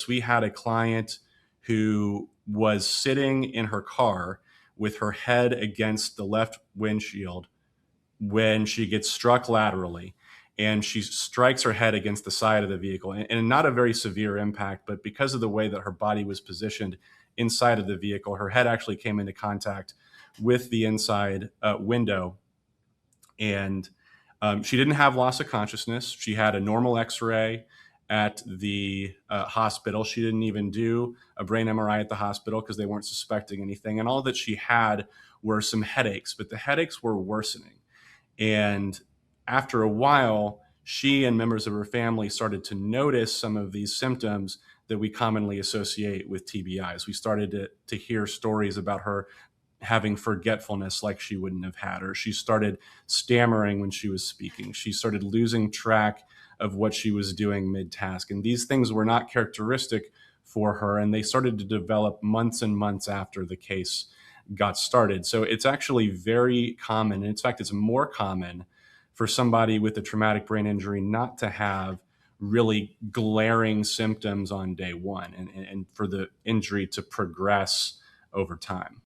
we had a client who was sitting in her car with her head against the left windshield when she gets struck laterally, and she strikes her head against the side of the vehicle, and not a very severe impact, but because of the way that her body was positioned inside of the vehicle, her head actually came into contact with the inside window. And she didn't have loss of consciousness. She had a normal x-ray at the hospital. She didn't even do a brain MRI at the hospital because they weren't suspecting anything, and all that she had were some headaches, but the headaches were worsening. And after a while, she and members of her family started to notice some of these symptoms that we commonly associate with TBIs. We started to hear stories about her having forgetfulness like she wouldn't have had, or she started stammering when she was speaking. She started losing track of what she was doing mid-task. And these things were not characteristic for her, and they started to develop months and months after the case got started. So it's actually very common. In fact, it's more common for somebody with a traumatic brain injury not to have really glaring symptoms on day one, and for the injury to progress over time.